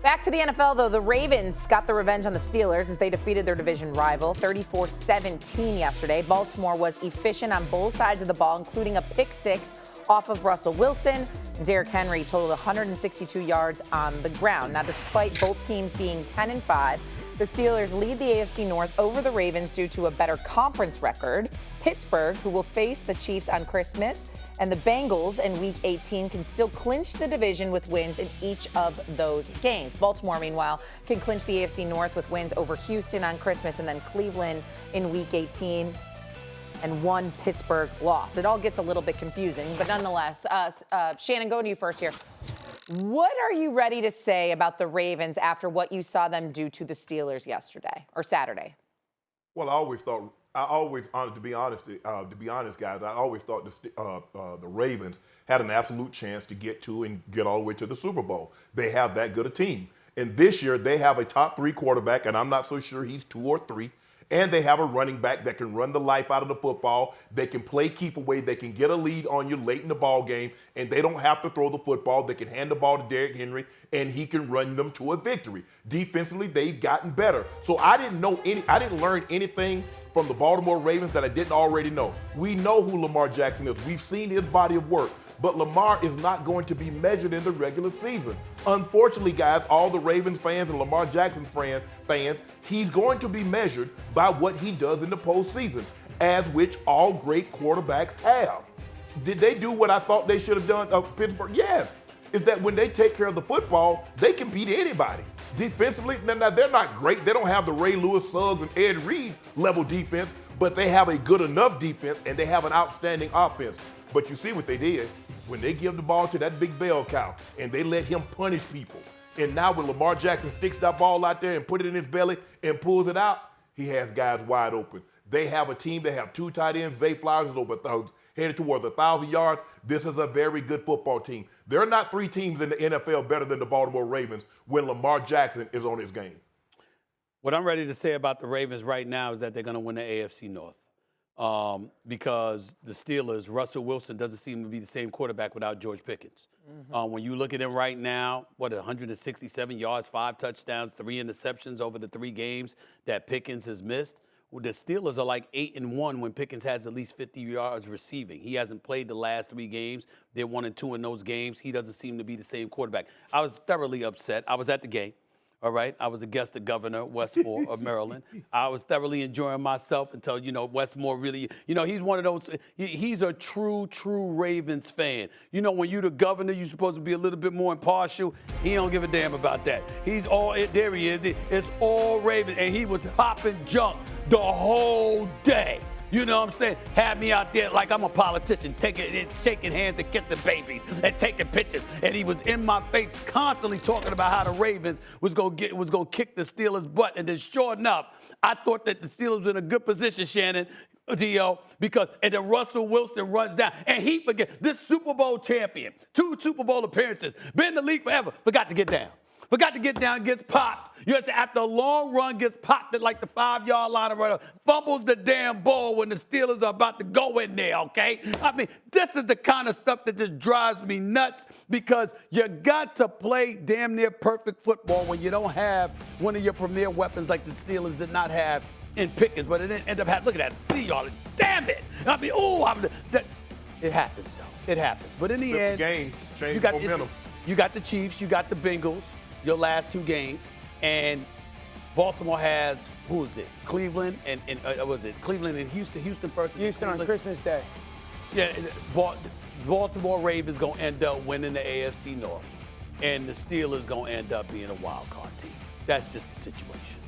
Back to the NFL, though. The Ravens got the revenge on the Steelers as they defeated their division rival 34-17 yesterday. Baltimore was efficient on both sides of the ball, including a pick six off of Russell Wilson. And Derrick Henry totaled 162 yards on the ground. Now, despite both teams being 10-5, the Steelers lead the AFC North over the Ravens due to a better conference record. Pittsburgh, who will face the Chiefs on Christmas, and the Bengals in Week 18 can still clinch the division with wins in each of those games. Baltimore, meanwhile, can clinch the AFC North with wins over Houston on Christmas and then Cleveland in Week 18 and one Pittsburgh loss. It all gets a little bit confusing, but nonetheless, Shannon, going to you first here. What are you ready to say about the Ravens after what you saw them do to the Steelers yesterday or Saturday? Well, to be honest, guys, I always thought the Ravens had an absolute chance to get all the way to the Super Bowl. They have that good a team. And this year, they have a top 3 quarterback, and I'm not so sure he's 2 or 3. And they have a running back that can run the life out of the football. They can play keep away. They can get a lead on you late in the ball game, and they don't have to throw the football. They can hand the ball to Derrick Henry, and he can run them to a victory. Defensively, they've gotten better. So I didn't learn anything from the Baltimore Ravens that I didn't already know. We know who Lamar Jackson is. We've seen his body of work. But Lamar is not going to be measured in the regular season. Unfortunately, guys, all the Ravens fans and Lamar Jackson fans, he's going to be measured by what he does in the postseason, as which all great quarterbacks have. Did they do what I thought they should have done Pittsburgh? Yes. Is that when they take care of the football, they can beat anybody. Defensively, now they're not great. They don't have the Ray Lewis, Suggs, and Ed Reed level defense, but they have a good enough defense, and they have an outstanding offense. But you see what they did. When they give the ball to that big bell cow and they let him punish people. And now when Lamar Jackson sticks that ball out there and put it in his belly and pulls it out, he has guys wide open. They have a team that have 2 tight ends. Zay Flowers is headed towards 1,000 yards. This is a very good football team. There are not 3 teams in the NFL better than the Baltimore Ravens when Lamar Jackson is on his game. What I'm ready to say about the Ravens right now is that they're going to win the AFC North. Because the Steelers, Russell Wilson doesn't seem to be the same quarterback without George Pickens. Mm-hmm. When you look at him right now, 167 yards, 5 touchdowns, 3 interceptions over the 3 games that Pickens has missed. Well, the Steelers are like 8-1 when Pickens has at least 50 yards receiving. He hasn't played the last 3 games. They're 1-2 in those games. He doesn't seem to be the same quarterback. I was thoroughly upset. I was at the game. All right, I was a guest of Governor Westmore of Maryland. I was thoroughly enjoying myself until, Westmore really, he's one of those, he's a true Ravens fan. When you're the governor, you're supposed to be a little bit more impartial. He don't give a damn about that. There he is. It's all Ravens, and he was popping junk the whole day. You know what I'm saying? Had me out there like I'm a politician, shaking hands and kissing babies and taking pictures. And he was in my face constantly talking about how the Ravens was gonna kick the Steelers' butt. And then sure enough, I thought that the Steelers were in a good position, Shannon, because and then Russell Wilson runs down. And he this Super Bowl champion, 2 Super Bowl appearances, been in the league forever, forgot to get down. Forgot to get down, gets popped. After a long run, gets popped at like the 5-yard line, or fumbles the damn ball when the Steelers are about to go in there, okay? I mean, this is the kind of stuff that just drives me nuts because you got to play damn near perfect football when you don't have one of your premier weapons like the Steelers did not have in Pickens, but it didn't end up having, look at that, 3-yard, damn it. I mean, it happens, though. It happens. But in the end, game, change momentum. You got the Chiefs, you got the Bengals, your last 2 games, and Baltimore has, who is it? Cleveland and was it Cleveland and Houston? Houston first. Houston on Christmas Day. Yeah, Baltimore Ravens gonna end up winning the AFC North, and the Steelers gonna end up being a wild card team. That's just the situation.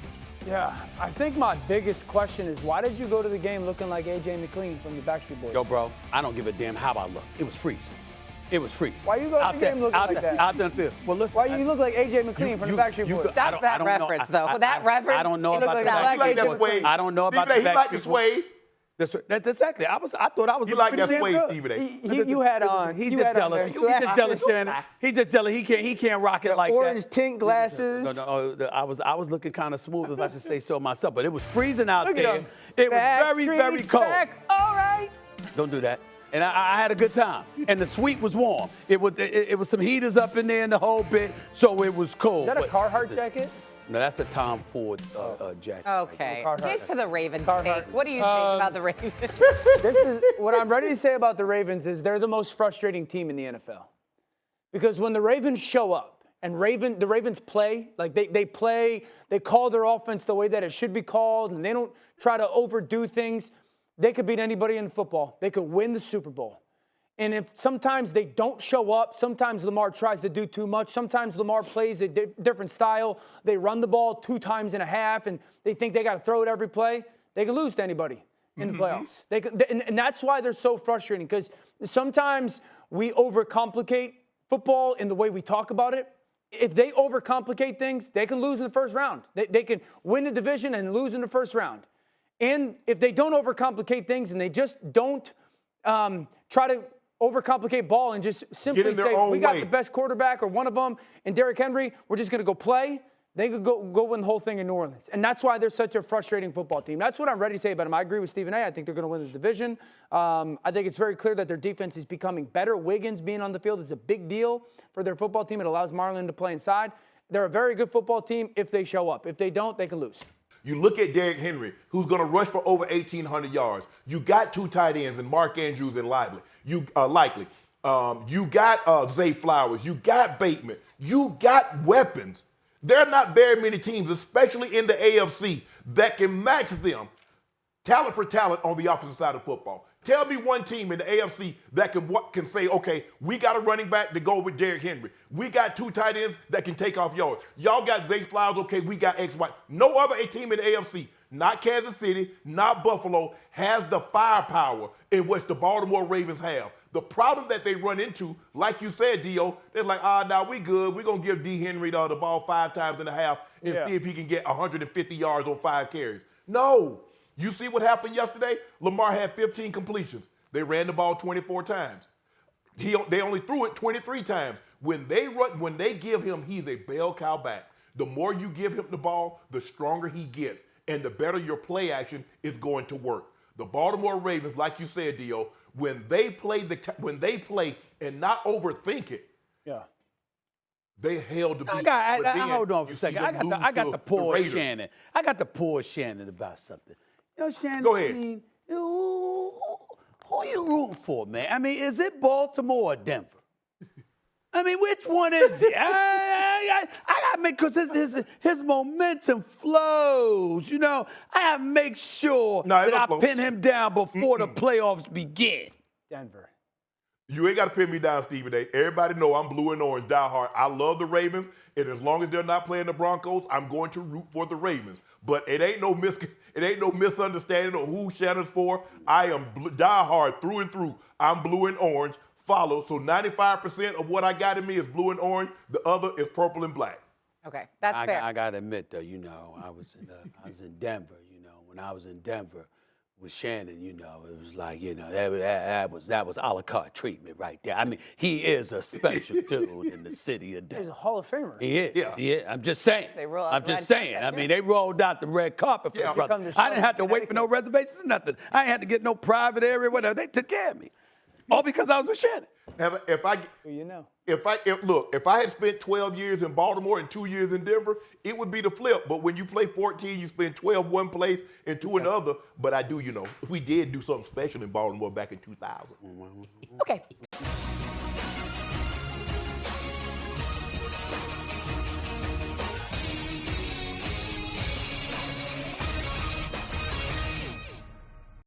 Yeah, I think my biggest question is why did you go to the game looking like A.J. McLean from the Backstreet Boys? Yo, bro, I don't give a damn how I look. It was freezing. It was freezing. Why you go to the game looking like that? Out there in the field. Well, listen. Why you look like A.J. McLean from the Backstreet Boys? Stop that reference, though. That reference. I don't know about the Backstreet. I don't know about the Backstreet. He like the suede. That's exactly. I thought I was. You like that suede, Stephen A. You had on. He just jealous. He just jealous, Shannon. He just jealous. He can't rock it like that. Orange tint glasses. No. I was looking kind of smooth, if I should say so myself. But it was freezing out there. It was very cold. All right. Don't do that. And I had a good time. And the suite was warm. It was some heaters up in there and the whole bit, so it was cold. Is that a Carhartt jacket? No, that's a Tom Ford jacket. Okay, get to the Ravens. Carhartt. What do you think about the Ravens? This is what I'm ready to say about the Ravens is they're the most frustrating team in the NFL. Because when the Ravens show up and the Ravens play, like they play, they call their offense the way that it should be called, and they don't try to overdo things, they could beat anybody in football. They could win the Super Bowl. And if sometimes they don't show up, sometimes Lamar tries to do too much, sometimes Lamar plays a different style, they run the ball 2 times and a half, and they think they got to throw it every play, they can lose to anybody in the playoffs. And that's why they're so frustrating, because sometimes we overcomplicate football in the way we talk about it. If they overcomplicate things, they can lose in the first round. They can win the division and lose in the first round. And if they don't overcomplicate things and they just don't try to overcomplicate ball and just simply say, we got the best quarterback or one of them, and Derrick Henry, we're just going to go play, they could go win the whole thing in New Orleans. And that's why they're such a frustrating football team. That's what I'm ready to say about them. I agree with Stephen A. I think they're going to win the division. I think it's very clear that their defense is becoming better. Wiggins being on the field is a big deal for their football team. It allows Marlon to play inside. They're a very good football team if they show up. If they don't, they can lose. You look at Derrick Henry, who's going to rush for over 1,800 yards. You got 2 tight ends in Mark Andrews and Likely. You got Zay Flowers. You got Bateman. You got weapons. There are not very many teams, especially in the AFC, that can match them talent for talent on the offensive side of football. Tell me one team in the AFC that can say, okay, we got a running back to go with Derrick Henry. We got 2 tight ends that can take off yards. Y'all got Zay Flowers, okay, we got X, Y. No other team in the AFC, not Kansas City, not Buffalo, has the firepower in which the Baltimore Ravens have. The problem that they run into, like you said, Dio, they're like, nah, we good. We're going to give D. Henry the ball 5 times and a half and see if he can get 150 yards on 5 carries. No. You see what happened yesterday? Lamar had 15 completions. They ran the ball 24 times. They only threw it 23 times. When they give him, he's a bell cow back. The more you give him the ball, the stronger he gets, and the better your play action is going to work. The Baltimore Ravens, like you said, Dio, when they play and not overthink it, they held the beat. Hold on for a second. I got to pause Shannon. I got to pause Shannon about something. You know, Shannon, go ahead. I mean, who you rooting for, man? I mean, is it Baltimore or Denver? I mean, which one is it? I got to make, because his momentum flows, you know. I got to make sure that I pin him down before the playoffs begin. Denver. You ain't got to pin me down, Stephen A. Everybody know I'm blue and orange, diehard. I love the Ravens, and as long as they're not playing the Broncos, I'm going to root for the Ravens. But it ain't no misunderstanding of who Shannon's for. I am diehard through and through. I'm blue and orange. Follow. So 95% of what I got in me is blue and orange. The other is purple and black. Okay, that's fair. I got to admit, though, you know, I was in Denver. You know, when I was in Denver with Shannon, you know, it was like, you know, that was a la carte treatment right there. I mean, he is a special dude in the city of Denver. He's a Hall of Famer. He is. Yeah. I'm just saying. I'm just saying. I mean, they rolled out the red carpet for the brother. I didn't have to wait for no reservations or nothing. I ain't had to get no private area, whatever. They took care of me. All because I was with Shannon. If I had spent 12 years in Baltimore and 2 years in Denver, it would be the flip. But when you play 14, you spend 12 one place and 2 in the other. But I do, you know, we did do something special in Baltimore back in 2000. Okay.